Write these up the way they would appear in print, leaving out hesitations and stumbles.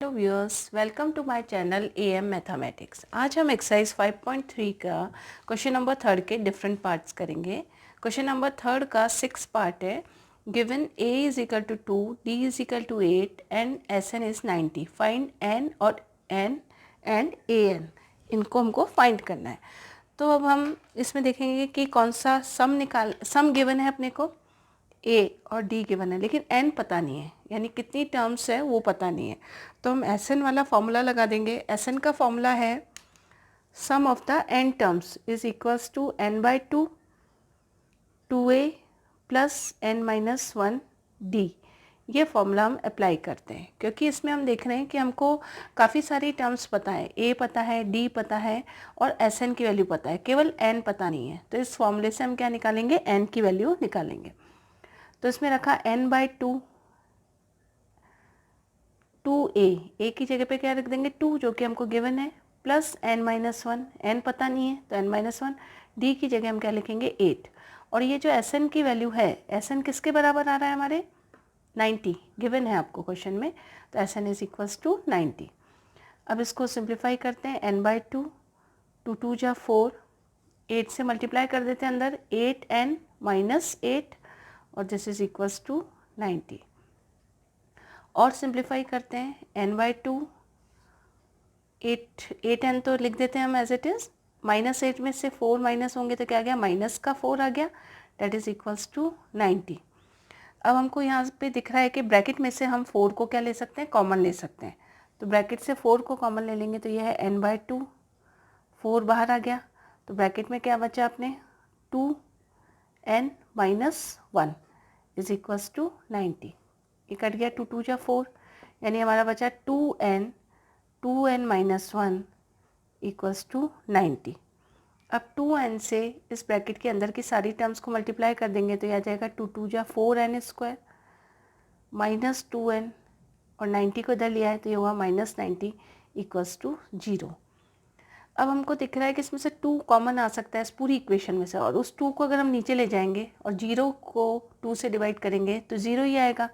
Hello viewers, welcome to my channel AM mathematics. आज हम exercise 5.3 का क्वेश्चन नंबर 3 के डिफरेंट पार्ट्स करेंगे। क्वेश्चन नंबर 3 का 6 पार्ट है। Given a is equal to 2, d is equal to 8 and Sn is 90। Find n और n and an, इनको हमको फाइंड करना है। तो अब हम इसमें देखेंगे कि कौन सा सम गिवन है अपने को, ए और डी गिवन है, लेकिन एन पता नहीं है, यानी कितनी टर्म्स है वो पता नहीं है। तो हम एस एन वाला फॉर्मूला लगा देंगे। एस एन का फॉर्मूला है sum of the n terms is equals to n by two, two a plus n minus one d. ये फॉर्मूला हम अप्लाई करते हैं क्योंकि इसमें हम देख रहे हैं कि हमको काफ़ी सारी टर्म्स पता है, ए पता है, डी पता है और एस एन की वैल्यू पता है, केवल एन पता नहीं है। तो इस फॉर्मूले से हम क्या निकालेंगे, एन की वैल्यू निकालेंगे। तो इसमें रखा n बाई टू, टू ए की जगह पे क्या रख देंगे 2 जो कि हमको गिवन है, plus n minus one, N पता नहीं है तो n माइनस वन, डी की जगह हम क्या लिखेंगे 8। और ये जो एस एन की वैल्यू है, एस एन किसके बराबर आ रहा है हमारे 90 गिवन है आपको क्वेश्चन में, तो S N is equals to 90। अब इसको सिंप्लीफाई करते हैं, n by two, two two जा 4, 8 से मल्टीप्लाई कर देते हैं अंदर, 8n माइनस 8 और दिस इज इक्वल्स टू 90। और सिंप्लीफाई करते हैं, n बाई टू, 8n तो लिख देते हैं हम एज इट इज़, माइनस 8 में से 4 माइनस होंगे तो क्या आ गया, माइनस का 4 आ गया, डेट इज़ इक्वल्स टू 90। अब हमको यहाँ पे दिख रहा है कि ब्रैकेट में से हम 4 को क्या ले सकते हैं, कॉमन ले सकते हैं। तो ब्रैकेट से 4 को कॉमन ले लेंगे तो यह है n बाई टू, 4 बाहर आ गया, तो ब्रैकेट में क्या बचा अपने 2n minus one is equals to 90। ये कट गया, 2 टू जा 4, यानी हमारा बचा 2n minus one equals to 90। अब 2n से इस ब्रैकेट के अंदर की सारी टर्म्स को मल्टीप्लाई कर देंगे तो यह आ जाएगा 2 टू जा 4n स्क्वायर माइनस 2n, और 90 को इधर लिया है तो ये हुआ माइनस 90 इक्वल्स टू 0। अब हमको दिख रहा है कि इसमें से 2 कॉमन आ सकता है इस पूरी इक्वेशन में से, और उस 2 को अगर हम नीचे ले जाएंगे और 0 को 2 से डिवाइड करेंगे तो 0 ही आएगा।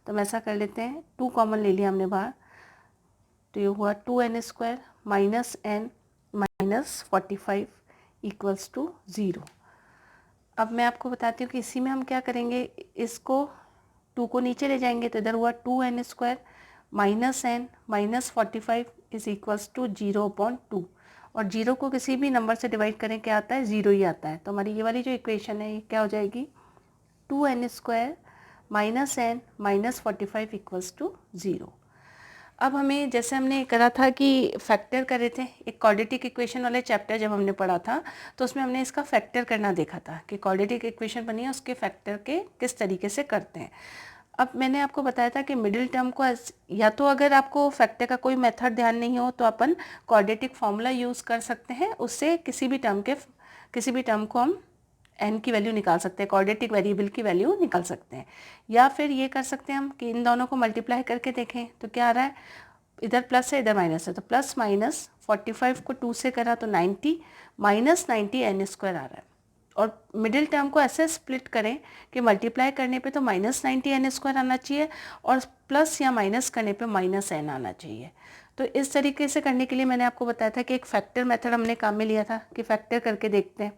तो हम ऐसा कर लेते हैं, 2 कॉमन ले लिया हमने बाहर, तो ये हुआ 2n square minus n minus 45 equals to 0। अब मैं आपको बताती हूँ कि इसी में हम क्या करेंगे, इसको 2 को नीचे ले जाएंगे तो इधर हुआ 2n square minus n minus 45 is equals to 0/2, और 0 को किसी भी नंबर से डिवाइड करें क्या आता है, 0 ही आता है। तो हमारी ये वाली जो इक्वेशन है ये क्या हो जाएगी, 2n square minus n minus 45 equals to 0। अब हमें, जैसे हमने करा था कि फैक्टर करे थे, एक क्वाड्रेटिक इक्वेशन वाले चैप्टर जब हमने पढ़ा था तो उसमें हमने इसका फैक्टर करना देखा था कि क्वाड्रेटिक इक्वेशन बनी है उसके फैक्टर के किस तरीके से करते हैं। अब मैंने आपको बताया था कि मिडिल टर्म को या तो अगर आपको फैक्टर का कोई मेथड ध्यान नहीं हो तो अपन क्वाड्रेटिक फॉर्मूला यूज़ कर सकते हैं, उससे किसी भी टर्म को हम n की वैल्यू निकाल सकते हैं, क्वाड्रेटिक वेरिएबल की वैल्यू निकाल सकते हैं। या फिर ये कर सकते हैं हम कि इन दोनों को मल्टीप्लाई करके देखें तो क्या आ रहा है, इधर प्लस है इधर माइनस है, तो प्लस माइनस 45 को 2 से करा तो 90 माइनस 90 n स्क्वायर आ रहा है। और मिडिल टर्म को ऐसे स्प्लिट करें कि मल्टीप्लाई करने पे तो माइनस 90 n स्क्वायर आना चाहिए और प्लस या माइनस करने पे माइनस n आना चाहिए। तो इस तरीके से करने के लिए मैंने आपको बताया था कि एक फैक्टर मेथड हमने काम में लिया था कि फैक्टर करके देखते हैं,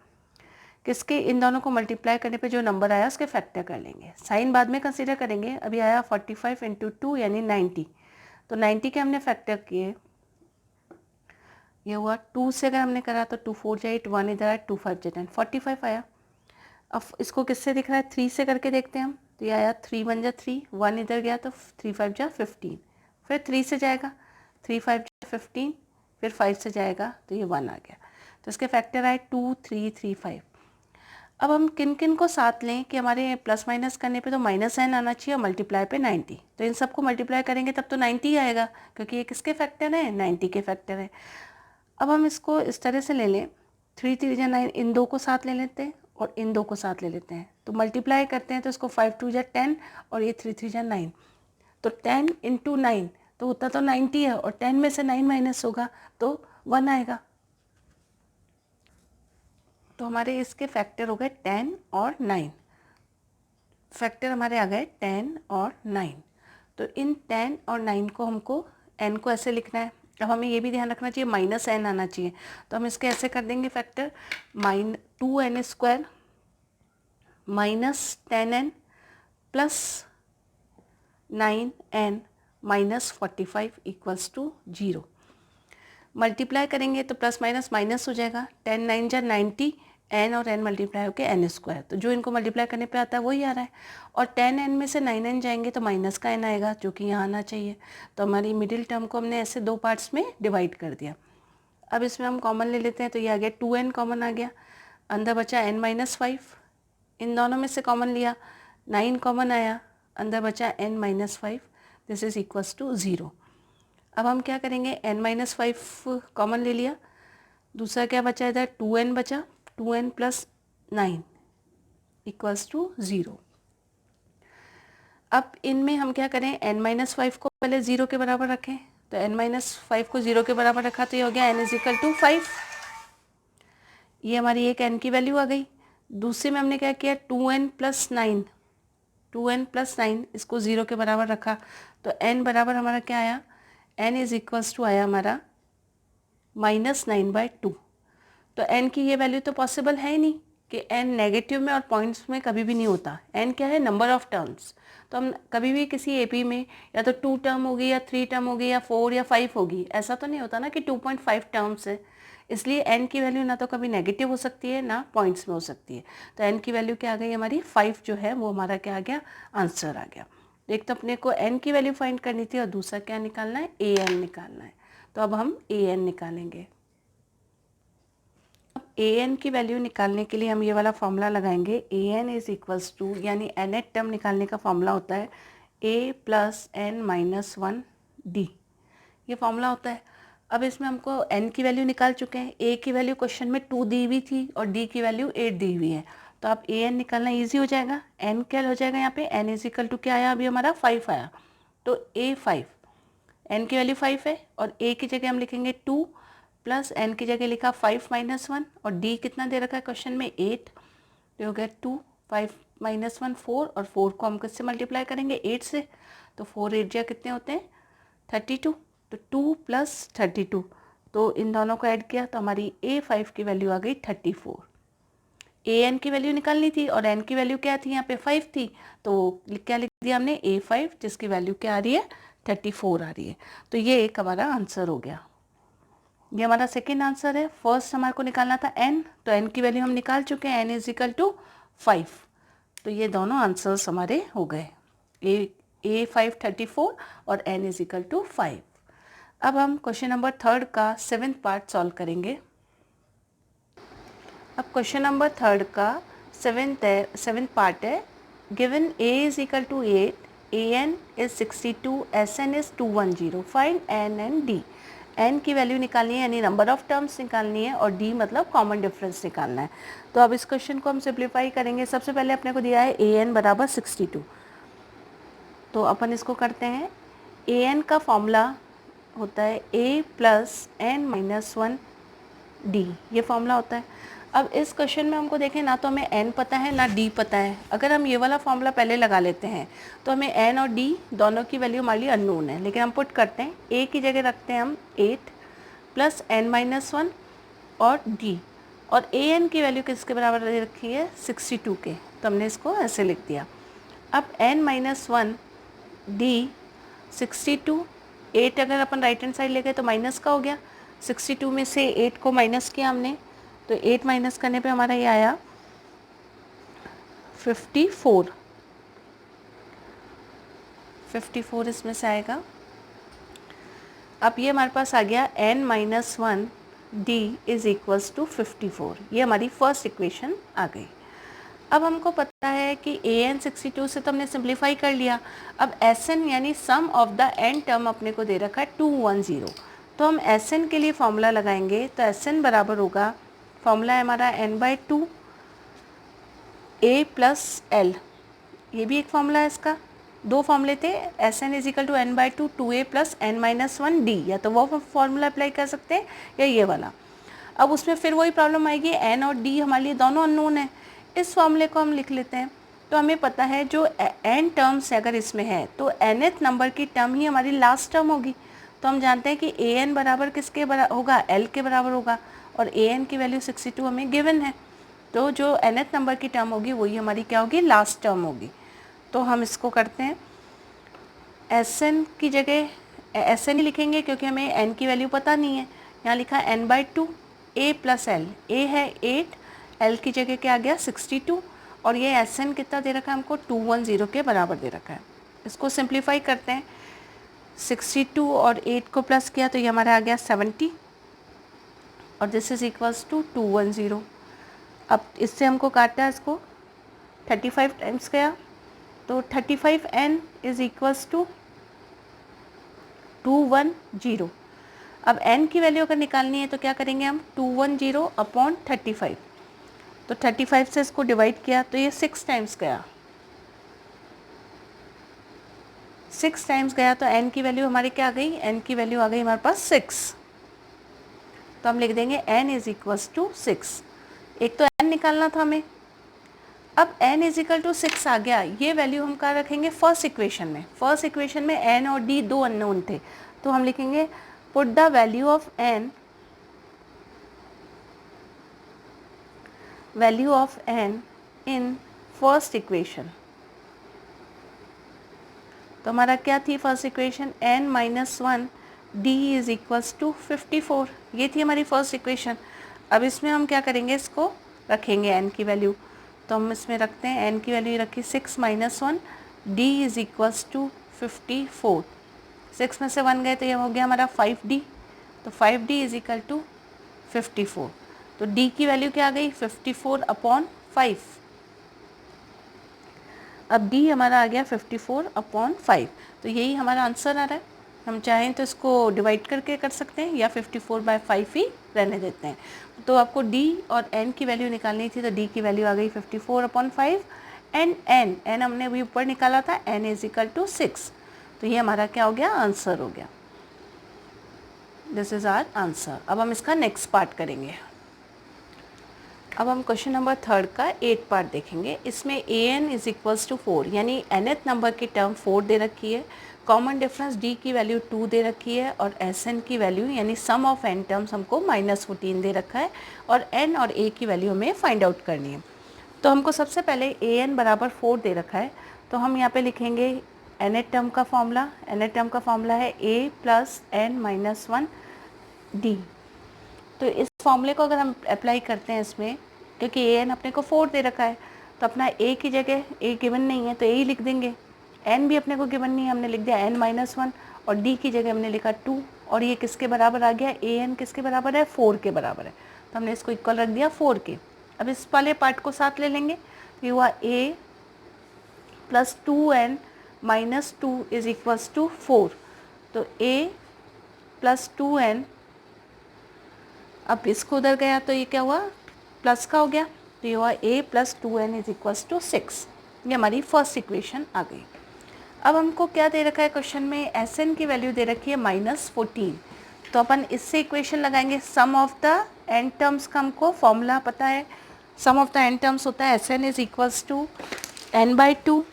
किसके इन दोनों को मल्टीप्लाई करने पे जो नंबर आया उसके फैक्टर कर लेंगे, साइन बाद में कंसीडर करेंगे। अभी आया 45 इंटू 2 यानी 90, तो 90 के हमने फैक्टर किए, ये हुआ 2 से अगर हमने करा तो 2 4 जा 8, 1 इधर आया, 2 5 जा 10, 45 आया। अब इसको किससे दिख रहा है, 3 से करके देखते हैं हम, तो ये आया 3 1 जा 3, 1 इधर गया तो 3 5 जा 15, फिर 3 से जाएगा 3 5 जा 15, फिर 5 से जाएगा तो ये 1 आ गया। तो इसके फैक्टर आए 2 3 3 5। अब हम किन किन को साथ लें कि हमारे प्लस माइनस करने पे तो माइनस n आना चाहिए और मल्टीप्लाई पे 90, तो इन सबको मल्टीप्लाई करेंगे तब तो 90 ही आएगा क्योंकि ये किसके फैक्टर है, 90 के फैक्टर है। अब हम इसको इस तरह से ले लें, 3 3 जा 9, इन 2 को साथ ले लेते हैं और इन 2 को साथ ले लेते हैं, तो मल्टीप्लाई करते हैं तो इसको 5 2 जा 10 और ये 3 3 जा 9, तो 10 इंटू 9 तो होता तो 90 है और 10 में से 9 माइनस होगा तो 1 आएगा। तो हमारे इसके फैक्टर हो गए 10 और 9, फैक्टर हमारे आ गए 10 और 9। तो इन 10 और 9 को हमको n को ऐसे लिखना है। अब हमें ये भी ध्यान रखना चाहिए माइनस n आना चाहिए, तो हम इसके ऐसे कर देंगे factor, 2n² minus 10n plus 9n minus 45 equals to 0। Multiply करेंगे तो प्लस माइनस माइनस हो जाएगा, 10 9 जा 90, n और n मल्टीप्लाई होकर n², तो जो इनको मल्टीप्लाई करने पे आता है वही आ रहा है। और 10n में से 9n जाएंगे तो माइनस का n आएगा, जो कि यहाँ आना चाहिए। तो हमारी मिडिल टर्म को हमने ऐसे दो पार्ट्स में डिवाइड कर दिया। अब इसमें हम कॉमन ले लेते हैं, तो ये आ गया 2n कॉमन आ गया, अंदर बचा n-5, इन दोनों में से कॉमन लिया, 9 कॉमन आया, अंदर बचा n-5, this is equals to 0। अब हम क्या करेंगे, n-5 कॉमन ले लिया, दूसरा क्या बचा इधर, 2n बचा, 2n प्लस 9 इक्वल्स टू 0। अब इनमें हम क्या करें, n-5 को पहले 0 के बराबर रखें, तो n-5 को 0 के बराबर रखा तो ये हो गया n इजिकल टू 5। ये हमारी एक n की वैल्यू आ गई। दूसरे में हमने क्या किया, 2n प्लस 9 इसको 0 के बराबर रखा, तो n बराबर हमारा क्या आया, n इज इक्वल्स टू आया हमारा -9/2। तो n की ये वैल्यू तो पॉसिबल है ही नहीं कि n नेगेटिव में और पॉइंट्स में कभी भी नहीं होता। n क्या है, नंबर ऑफ टर्म्स। तो हम कभी भी किसी एपी में या तो 2 टर्म होगी या 3 टर्म होगी या 4 या 5 होगी, ऐसा तो नहीं होता ना कि 2.5 टर्म्स है। इसलिए n की वैल्यू ना तो कभी नेगेटिव हो सकती है ना पॉइंट्स में हो सकती है। तो n की वैल्यू क्या आ गई हमारी 5 जो है वो हमारा क्या आ गया, आंसर आ गया। एक तो अपने को n की वैल्यू फाइंड करनी थी और दूसरा क्या निकालना है, an निकालना है। तो अब हम an निकालेंगे। अब an की वैल्यू निकालने के लिए हम ये वाला फॉर्मूला लगाएंगे, an इज इक्वल्स टू, यानी nth टर्म निकालने का फॉर्मूला होता है a प्लस n-1 d, ये फॉर्मूला होता है। अब इसमें हमको n की वैल्यू निकाल चुके हैं, a की वैल्यू क्वेश्चन में 2 दी हुई थी और d की वैल्यू 8 दी हुई है, तो अब an निकालना इजी हो जाएगा। n क्या हो जाएगा, यहाँ पे n इज इक्वल टू क्या आया, अभी हमारा 5 आया, तो a5, n की वैल्यू 5 है और a की जगह हम लिखेंगे 2 प्लस n की जगह लिखा 5 - 1 और d कितना दे रखा है क्वेश्चन में 8, तो हो गया 2 5 - 1 4, और 4 को हम किससे मल्टीप्लाई करेंगे, 8 से, तो 4 8 जा कितने होते हैं 32, तो 2 प्लस 32, तो इन दोनों को ऐड किया तो हमारी a5 की वैल्यू आ गई 34। an की वैल्यू निकालनी थी और n की वैल्यू क्या थी, यहाँ पे 5 थी, तो क्या लिख दिया हमने a5, जिसकी वैल्यू क्या आ रही है 34 आ रही है। तो ये एक हमारा आंसर हो गया, ये हमारा सेकेंड आंसर है। फर्स्ट हमारे को निकालना था n, तो n की वैल्यू हम निकाल चुके हैं, n इज इक्वल टू 5। तो ये दोनों आंसर्स हमारे हो गए, a5 34 और n इज इक्वल टू 5। अब हम क्वेश्चन नंबर 3 का 7th पार्ट सॉल्व करेंगे। अब क्वेश्चन नंबर 3 का 7th पार्ट है, given a is equal to 8, an is 62, sn is 210, find n and d। n की वैल्यू निकालनी है, यानी नंबर ऑफ टर्म्स निकालनी है, और d मतलब कॉमन डिफरेंस निकालना है। तो अब इस क्वेश्चन को हम सिंप्लीफाई करेंगे। सबसे पहले अपने को दिया है an बराबर 62, तो अपन इसको करते हैं। an का फॉर्मूला होता है a प्लस n-1 d, ये फॉर्मूला होता है। अब इस क्वेश्चन में हमको देखें, ना तो हमें n पता है ना d पता है। अगर हम ये वाला फॉर्मूला पहले लगा लेते हैं तो हमें n और d दोनों की वैल्यू हमारे लिए अननोन है, लेकिन हम पुट करते हैं, a की जगह रखते हैं हम 8 प्लस n-1 और d, और an की वैल्यू किसके बराबर दे रखी है 62 के, तो हमने इसको ऐसे लिख दिया। अब n-1 d 62, 8 अगर अपन राइट हैंड साइड ले गए तो माइनस का हो गया, 62 में से 8 को माइनस किया हमने, तो 8 माइनस करने पे हमारा ये आया 54, 54 इसमें से आएगा। अब ये हमारे पास आ गया n-1 d is equals to 54, ये हमारी फर्स्ट इक्वेशन आ गई। अब हमको पता है कि an 62 से तो हमने सिंप्लीफाई कर लिया। अब sn यानी सम ऑफ द n टर्म अपने को दे रखा है 210, तो हम sn के लिए फॉर्मूला लगाएंगे, तो sn बराबर होगा, फॉर्मूला है हमारा n/2 a प्लस l, ये भी एक फॉर्मूला है इसका। दो फॉर्मूले थे, sn is equal to n/2 2a plus n-1 d, या तो वो फॉर्मूला अप्लाई कर सकते हैं या ये वाला। अब उसमें फिर वही प्रॉब्लम आएगी, n और d हमारे लिए दोनों अननोन है। इस फॉर्मूले को हम लिख लेते हैं, तो हमें पता है जो n टर्म्स अगर इसमें है तो nth नंबर की टर्म ही हमारी लास्ट टर्म होगी, तो हम जानते हैं कि ए एन बराबर किसके बराबर होगा, एल के बराबर होगा, और ए एन की वैल्यू 62 हमें गिवन है। तो जो nth नंबर की टर्म होगी वही हमारी क्या होगी, लास्ट टर्म होगी। तो हम इसको करते हैं, एस एन की जगह एस एन ही लिखेंगे क्योंकि हमें एन की वैल्यू पता नहीं है। यहाँ लिखा है n/2 ए प्लस एल, ए है 8, एल की जगह क्या आ गया 62, और ये एस एन कितना दे रखा है हमको 210 के बराबर दे रखा है। इसको सिंप्लीफाई करते हैं, 62 और 8 को प्लस किया तो ये हमारा आ गया 70, और दिस इज इक्वल्स टू 210। अब इससे हमको काटना है, इसको 35 टाइम्स गया तो 35n इज इक्वल्स टू 210। अब n की वैल्यू अगर निकालनी है तो क्या करेंगे हम, 210 अपॉन 35, तो 35 से इसको डिवाइड किया तो ये 6 टाइम्स गया, 6 टाइम्स गया तो n की वैल्यू हमारी क्या आ गई, n की वैल्यू आ गई हमारे पास 6। तो हम लिख देंगे n इज इक्वल्स टू 6। एक तो n निकालना था हमें। अब n इज इक्वल टू 6 आ गया, ये वैल्यू हम कहाँ रखेंगे, फर्स्ट इक्वेशन में। फर्स्ट इक्वेशन में n और d दो अननोन थे, तो हम लिखेंगे put the value of n in first equation. तो हमारा क्या थी first equation, n minus 1 d is equals to 54, ये थी हमारी फर्स्ट इक्वेशन। अब इसमें हम क्या करेंगे, इसको रखेंगे n की वैल्यू, तो हम इसमें रखते हैं n की वैल्यू रखी 6 minus 1 d is equals to 54। 6 में से 1 गए तो ये हो गया हमारा 5d, तो 5d इज इक्वल टू 54। तो d की वैल्यू क्या आ गई, 54 अपॉन 5। अब d हमारा आ गया 54 अपॉन 5, तो यही हमारा आंसर आ रहा है। हम चाहें तो इसको डिवाइड करके कर सकते हैं या 54/5 ही रहने देते हैं। तो आपको d और n की वैल्यू निकालनी थी, तो d की वैल्यू आ गई 54 अपॉन 5 एंड n हमने अभी ऊपर निकाला था, n इज इक्वल टू 6। तो ये हमारा क्या हो गया, आंसर हो गया। This is our answer. अब हम इसका नेक्स्ट पार्ट करेंगे। अब हम क्वेश्चन नंबर 3 का 8 पार्ट देखेंगे। इसमें an इज इक्वल्स टू 4, यानी nth नंबर की टर्म 4 दे रखी है, कॉमन डिफरेंस d की वैल्यू 2 दे रखी है, और sn की वैल्यू यानी सम ऑफ n टर्म्स हमको -14 दे रखा है, और n और a की वैल्यू हमें फाइंड आउट करनी है। तो हमको सबसे पहले an बराबर 4 दे रखा है, तो हम यहाँ पे लिखेंगे nth टर्म का फॉर्मूला। nth टर्म का फॉर्मूला है a plus n minus 1 d। तो इस फॉर्मूले को अगर हम अप्लाई करते हैं इसमें, क्योंकि an अपने को 4 दे रखा है, तो अपना a की जगह a गिवन नहीं है तो a ही लिख देंगे, n भी अपने को गिवन नहीं है, हमने लिख दिया n माइनस 1, और d की जगह हमने लिखा 2, और ये किसके बराबर आ गया, an किसके बराबर है, 4 के बराबर है, तो हमने इसको इक्वल रख दिया 4 के। अब इस वाले पार्ट को साथ ले लेंगे, तो ये हुआ a plus 2n minus 2 is equals to 4, तो a प्लस 2n, अब इसको उधर गया तो ये क्या हुआ, प्लस का हो गया, तो ये हुआ a plus 2n is equals to 6। ये हमारी फर्स्ट इक्वेशन आ गई। अब हमको क्या दे रखा है क्वेश्चन में, Sn की वैल्यू दे रखी है -14, तो अपन इससे इक्वेशन लगाएंगे। Sum of the n terms का हमको फॉर्मूला पता है, sum of the n terms होता है Sn is equals to n/2,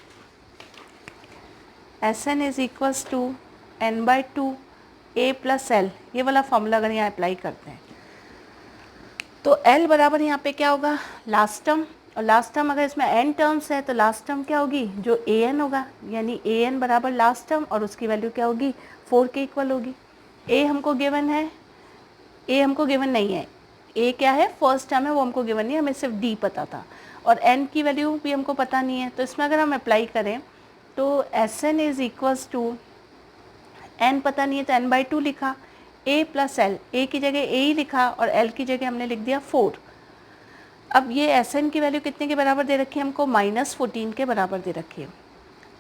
Sn is equals to n/2 a plus l, ये वाला फॉर्मूला अगर यहाँ अप्लाई करते हैं तो l बराबर यहाँ पे क्या होगा, लास्ट टर्म, और लास्ट टर्म अगर इसमें n टर्म्स है तो लास्ट टर्म क्या होगी, जो an होगा, यानी an बराबर लास्ट टर्म, और उसकी वैल्यू क्या होगी, 4 के इक्वल होगी। a हमको गिवन है, a हमको गिवन नहीं है, a क्या है, फर्स्ट टर्म है, वो हमको गिवन नहीं है, हमें सिर्फ d पता था, और n की वैल्यू भी हमको पता नहीं है। तो इसमें अगर हम अप्लाई करें तो Sn is equals to, n पता नहीं है तो n/2 लिखा, a प्लस l, a की जगह a ही लिखा, और l की जगह हमने लिख दिया 4। अब ये Sn की वैल्यू कितने के बराबर दे रखी है हमको, -14 के बराबर दे रखी है।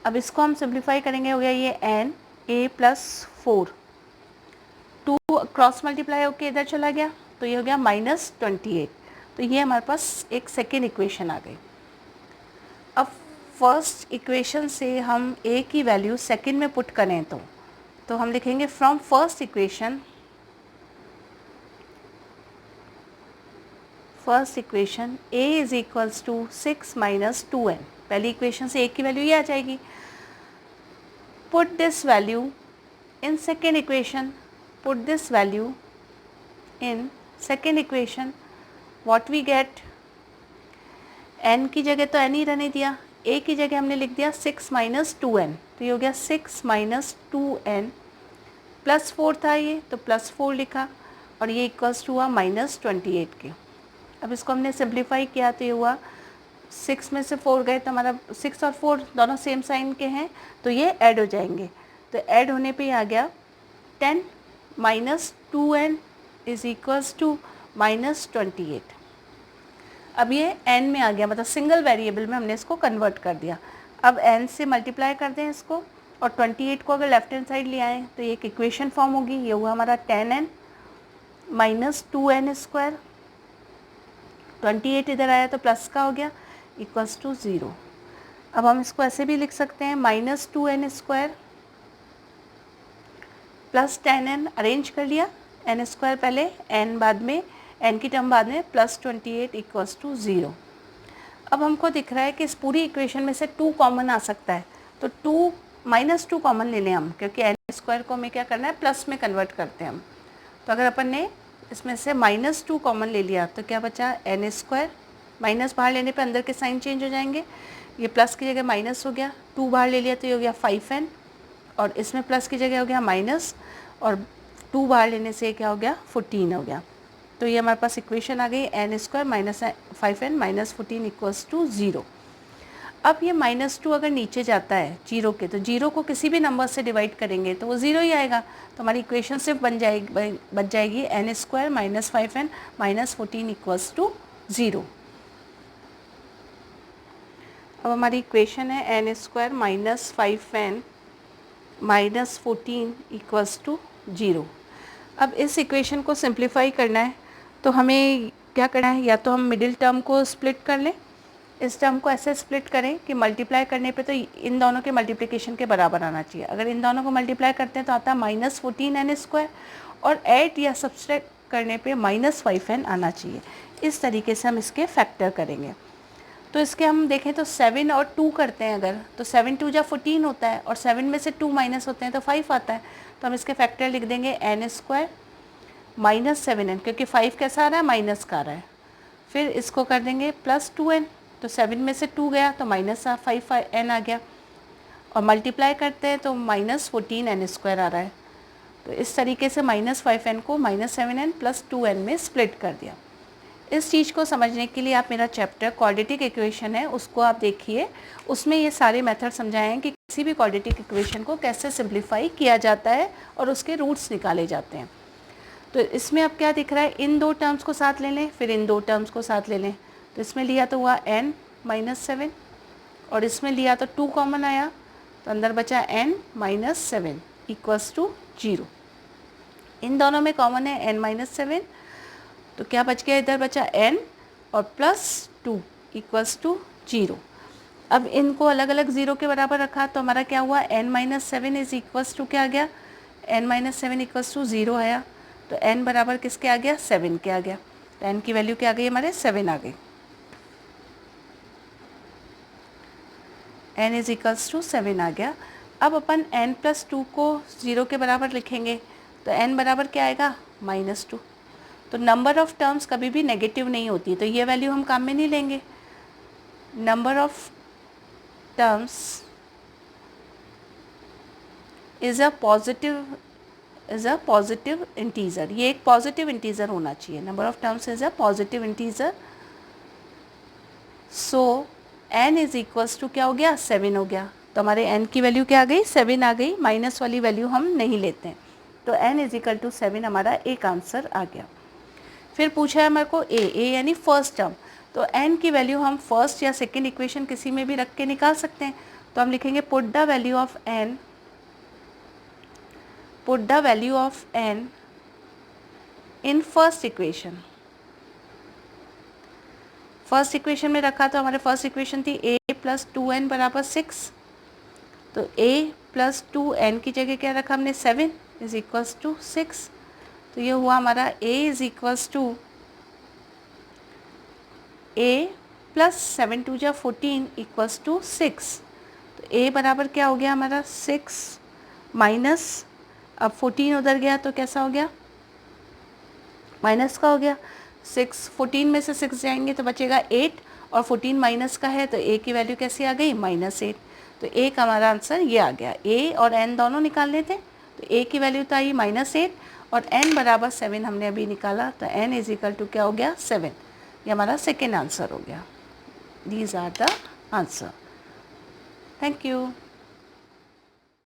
अब इसको हम सिंप्लीफाई करेंगे, हो गया ये n a plus 4, 2 cross multiply होकर इधर चला गया तो ये हो गया -28। तो ये हमारे पास एक सेकेंड इक्वेशन आ गई। अब फर्स्ट इक्वेशन से हम a की वैल्यू सेकेंड में पुट करें तो हम लिखेंगे from first equation a is equals to 6 minus 2n। पहली इक्वेशन से a की वैल्यू ये आ जाएगी। Put this value in second equation, put this value in second equation, what we get, n की जगह तो n ही रहने दिया, a की जगह हमने लिख दिया 6 माइनस 2n, तो ये हो गया 6 माइनस 2n, प्लस 4 था ये तो प्लस 4 लिखा, और ये इक्वल्स टू हुआ -28 के। अब इसको हमने सिंप्लीफाई किया तो ये हुआ 6 में से 4 गए तो हमारा 6 और 4 दोनों सेम साइन के हैं तो ये ऐड हो जाएंगे, तो ऐड होने पे आ गया 10 minus 2n is equals to -28। अब ये n में आ गया, मतलब सिंगल वेरिएबल में हमने इसको कन्वर्ट कर दिया। अब n से मल्टीप्लाई कर दें इसको, और 28 को अगर लेफ्ट हैंड साइड ले आएँ तो ये एक इक्वेशन फॉर्म होगी, ये हुआ हमारा 10n माइनस 2n स्क्वायर, 28 इधर आया तो प्लस का हो गया, इक्वल्स टू 0। अब हम इसको ऐसे भी लिख सकते हैं -2n square plus 10n, arrange कर लिया, n स्क्वायर पहले n बाद में, n की टर्म बाद में, प्लस 28 इक्वल्स टू 0। अब हमको दिख रहा है कि इस पूरी इक्वेशन में से 2 कॉमन आ सकता है, तो -2 कॉमन ले लें हम, क्योंकि n स्क्वायर को हमें क्या करना है, प्लस में कन्वर्ट करते हैं हम। तो अगर अपन ने इसमें से -2 कॉमन ले लिया तो क्या बचा, n स्क्वायर, माइनस बाहर लेने पे अंदर के साइन चेंज हो जाएंगे, ये प्लस की जगह माइनस हो गया, 2 बाहर ले लिया तो ये हो गया 5n, और इसमें प्लस की जगह हो गया माइनस, और 2 बाहर लेने से क्या हो गया, 14 हो गया। तो ये हमारे पास इक्वेशन आ गई n square minus 5n minus 14 equals to 0। अब ये -2 अगर नीचे जाता है 0 के, तो 0 को किसी भी नंबर से डिवाइड करेंगे तो वो 0 ही आएगा, तो हमारी इक्वेशन सिर्फ बच जाएगी n square minus 5n minus 14 equals to 0। अब हमारी इक्वेशन है n square minus 5n minus 14 equals to 0। अब इस इक्वेशन को सिंप्लीफाई करना है तो हमें क्या करना है, या तो हम मिडिल टर्म को स्प्लिट कर लें, इस टर्म को ऐसे स्प्लिट करें कि मल्टीप्लाई करने पे तो इन दोनों के मल्टीप्लिकेशन के बराबर आना चाहिए। अगर इन दोनों को मल्टीप्लाई करते हैं तो आता है -14n स्क्वायर, और ऐड या सब्सट्रैक्ट करने पे -5n आना चाहिए। इस तरीके से हम इसके फैक्टर करेंगे। तो इसके हम देखें तो 7 और 2 करते हैं अगर, तो 7 2 जा 14 होता है, और 7 में से 2 माइनस होते हैं तो 5 आता है, तो हम इसके फैक्टर लिख देंगे n स्क्वायर माइनस 7n, क्योंकि 5 कैसा आ रहा है, माइनस का आ रहा है। फिर इसको कर देंगे प्लस 2n, तो 7 में से 2 गया तो माइनस 5n आ गया, और मल्टीप्लाई करते हैं तो -14n स्क्वायर आ रहा है। तो इस तरीके से -5n को -7n प्लस 2n में स्प्लिट कर दिया। इस चीज़ को समझने के लिए आप मेरा चैप्टर क्वाड्रेटिक इक्वेशन है उसको आप देखिए, उसमें ये सारे मेथड समझाए हैं कि किसी भी क्वाड्रेटिक इक्वेशन को कैसे सिंप्लीफाई किया जाता है और उसके रूट्स निकाले जाते हैं। तो इसमें अब क्या दिख रहा है, इन 2 टर्म्स को साथ ले लें, फिर इन 2 टर्म्स को साथ ले लें, तो इसमें लिया तो हुआ n माइनस 7, और इसमें लिया तो 2 कॉमन आया तो अंदर बचा n माइनस 7 इक्वल्स टू 0। इन दोनों में कॉमन है n माइनस 7, तो क्या बच गया, इधर बचा n और प्लस 2 इक्वल्स टू 0। अब इनको अलग अलग 0 के बराबर रखा तो हमारा क्या हुआ, n minus 7 is equals to क्या आ गया, n माइनस 7 इक्वल्स टू 0 आया, तो n बराबर किसके आ गया, 7 के आ गया, तो n की वैल्यू क्या आ गई हमारे, 7 आ गई, n इज इक्वल्स टू 7 आ गया। अब अपन n प्लस 2 को 0 के बराबर लिखेंगे तो n बराबर क्या आएगा, -2। तो नंबर ऑफ़ टर्म्स कभी भी नेगेटिव नहीं होती, तो ये वैल्यू हम काम में नहीं लेंगे। Number of terms is a positive integer, ये एक पॉजिटिव इंटीजर होना चाहिए। Number of terms is a positive integer, so n is equals to क्या हो गया, 7 हो गया, तो हमारे n की वैल्यू क्या आ गई, 7 आ गई, माइनस वाली वैल्यू हम नहीं लेते हैं, तो n इज इक्वल टू 7 हमारा एक आंसर आ गया। फिर पूछा है हमारे को a यानी फर्स्ट टर्म, तो n की वैल्यू हम फर्स्ट या सेकंड इक्वेशन किसी में भी रख के निकाल सकते हैं। तो हम लिखेंगे put the value of n in first equation. First equation में रखा तो हमारे फर्स्ट इक्वेशन थी a प्लस 2n बराबर 6, तो a प्लस 2n की जगह क्या रखा हमने, 7 इज इक्वल्स टू 6, तो ये हुआ हमारा a is equals to a plus 7 2 जा 14 इक्वल्स टू 6, तो a बराबर क्या हो गया हमारा 6 माइनस, अब 14 उधर गया तो कैसा हो गया, माइनस का हो गया। 14 में से 6 जाएंगे तो बचेगा 8 और 14 माइनस का है तो a की वैल्यू कैसी आ गई, -8। तो a का हमारा आंसर ये आ गया। a और n दोनों निकालने थे तो a की वैल्यू तो आई -8 और n बराबर 7 हमने अभी निकाला तो n इज इक्वल टू क्या हो गया, 7। ये हमारा सेकेंड आंसर हो गया। These are the answer. Thank you.